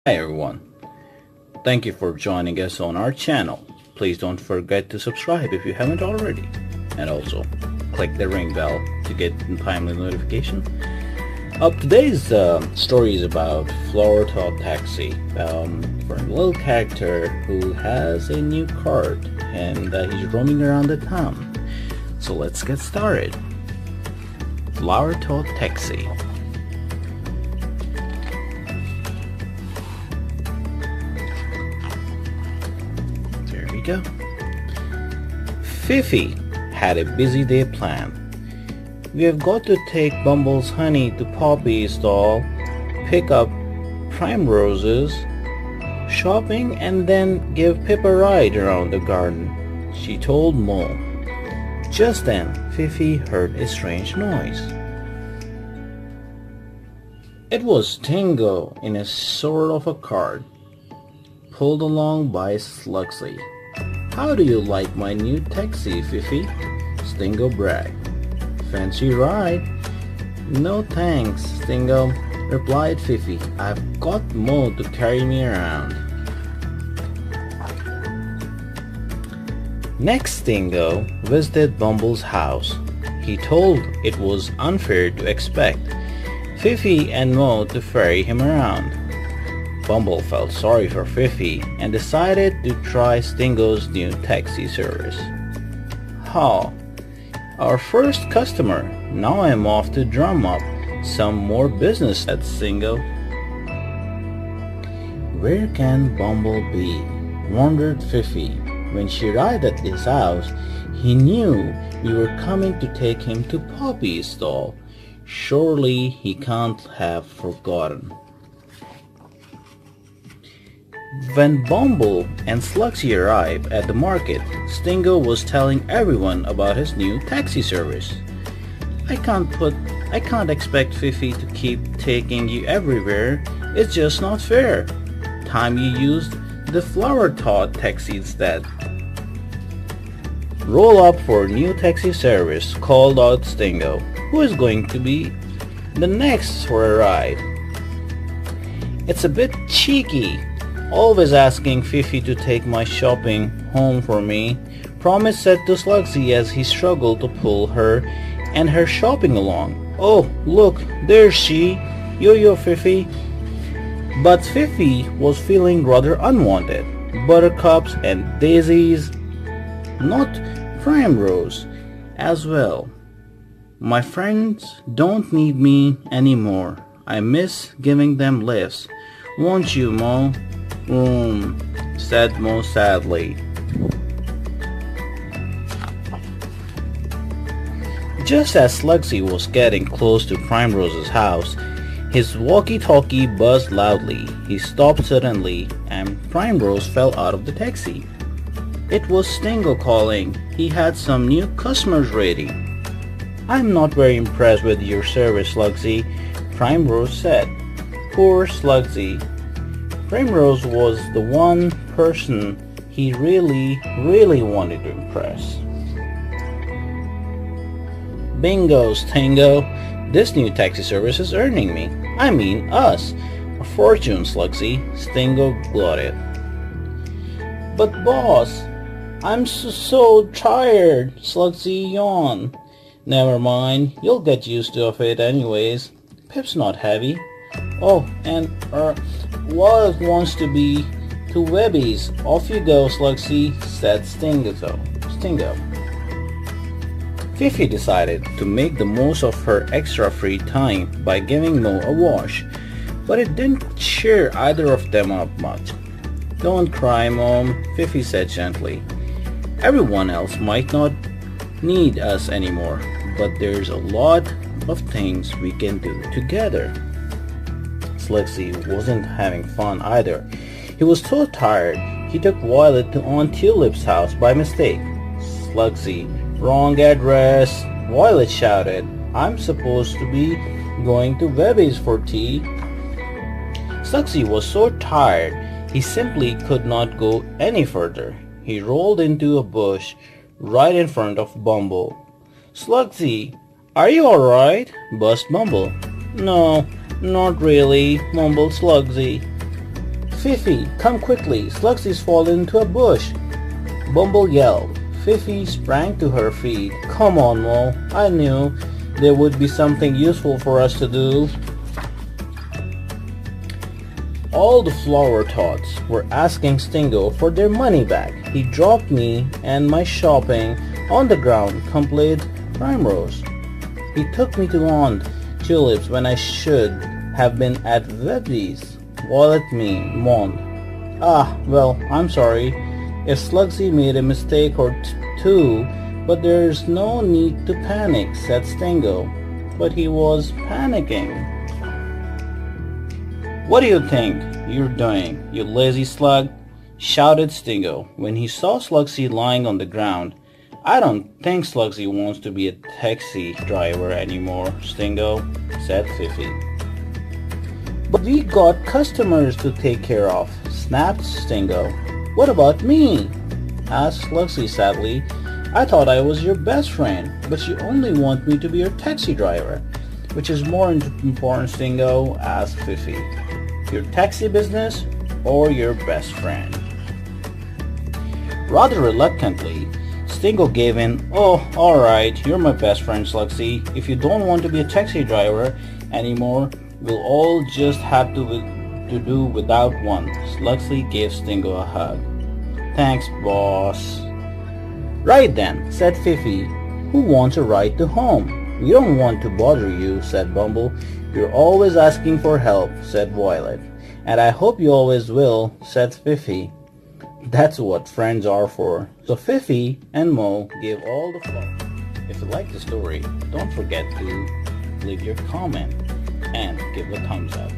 Hi everyone, thank you for joining us on our channel. Please don't forget to subscribe if you haven't already, and also click the ring bell to get timely notification. Today's story is about Flowertot Taxi, for a little character who has a new card and he's roaming around the town. So let's get started. Flowertot Taxi. There we go. Fifi had a busy day planned. We have got to take Bumble's honey to Poppy's stall, pick up prime roses, shopping, and then give Pip a ride around the garden, she told Mo. Just then, Fifi heard a strange noise. It was Stingo in a sort of a cart, pulled along by Slugsy. How do you like my new taxi, Fifi? Stingo bragged. Fancy ride? No thanks, Stingo, replied Fifi. I've got Mo to carry me around. Next, Stingo visited Bumble's house. He told it was unfair to expect Fifi and Mo to ferry him around. Bumble felt sorry for Fifi and decided to try Stingo's new taxi service. Ha! Our first customer. Now I'm off to drum up some more business, said Stingo. Where can Bumble be? Wondered Fifi. When she arrived at his house, he knew we were coming to take him to Poppy's stall. Surely he can't have forgotten. When Bumble and Slugsy arrived at the market, Stingo was telling everyone about his new taxi service. I can't expect Fifi to keep taking you everywhere. It's just not fair. Time you used the Flowertot Taxi instead. Roll up for new taxi service, called out Stingo. Who is going to be the next for a ride? It's a bit cheeky, always asking Fifi to take my shopping home for me, Promise said to Slugsy as he struggled to pull her and her shopping along. Oh, look, there's she. Yo-yo, Fifi. But Fifi was feeling rather unwanted. Buttercups and daisies, not primrose, as well. My friends don't need me anymore. I miss giving them lifts. Won't you, Mo? Said Mo sadly. Just as Slugsy was getting close to Primrose's house, his walkie-talkie buzzed loudly. He stopped suddenly, and Primrose fell out of the taxi. It was Stingo calling. He had some new customers ready. I'm not very impressed with your service, Slugsy, Primrose said. Poor Slugsy. Primrose was the one person he really wanted to impress. Bingo, Stingo. This new taxi service is earning me, I mean us, a fortune, Slugsy, Stingo gloated. But boss, I'm so tired, Slugsy yawned. Never mind, you'll get used to it anyways. Pip's not heavy. Oh, and Walt wants to be to Webby's. Off you go, Slugsy, said Stingo. Fifi decided to make the most of her extra free time by giving Mo a wash, but it didn't cheer either of them up much. Don't cry, Mom, Fifi said gently. Everyone else might not need us anymore, but there's a lot of things we can do together. Slugsy wasn't having fun either. He was so tired, he took Violet to Aunt Tulip's house by mistake. Slugsy, wrong address, Violet shouted. I'm supposed to be going to Webby's for tea. Slugsy was so tired, he simply could not go any further. He rolled into a bush right in front of Bumble. Slugsy, are you alright? Buzzed Bumble. No, not really, mumbled Slugsy. Fifi, come quickly, Slugsy's fallen into a bush. Bumble yelled. Fifi sprang to her feet. Come on, Mo, I knew there would be something useful for us to do. All the Flowertots were asking Stingo for their money back. He dropped me and my shopping on the ground, complained Primrose. He took me to lawn Tulips when I should have been at Bumblebees. Wallet me, moaned. Ah, well, I'm sorry if Slugsy made a mistake or two, but there's no need to panic, said Stingo. But he was panicking. What do you think you're doing, you lazy slug? Shouted Stingo when he saw Slugsy lying on the ground. I don't think Slugsy wants to be a taxi driver anymore, Stingo, said Fifi. But we got customers to take care of, snapped Stingo. What about me? Asked Slugsy sadly. I thought I was your best friend, but you only want me to be your taxi driver. Which is more important, Stingo? Asked Fifi. Your taxi business or your best friend? Rather reluctantly, Stingo gave in. Oh, alright, you're my best friend, Slugsy. If you don't want to be a taxi driver anymore, we'll all just have to do without one. Slugsy gave Stingo a hug. Thanks, boss. Right then, said Fifi. Who wants a ride to home? We don't want to bother you, said Bumble. You're always asking for help, said Violet. And I hope you always will, said Fifi. That's what friends are for. So Fifi and Mo gave all the fun. If you like the story, don't forget to leave your comment and give a thumbs up.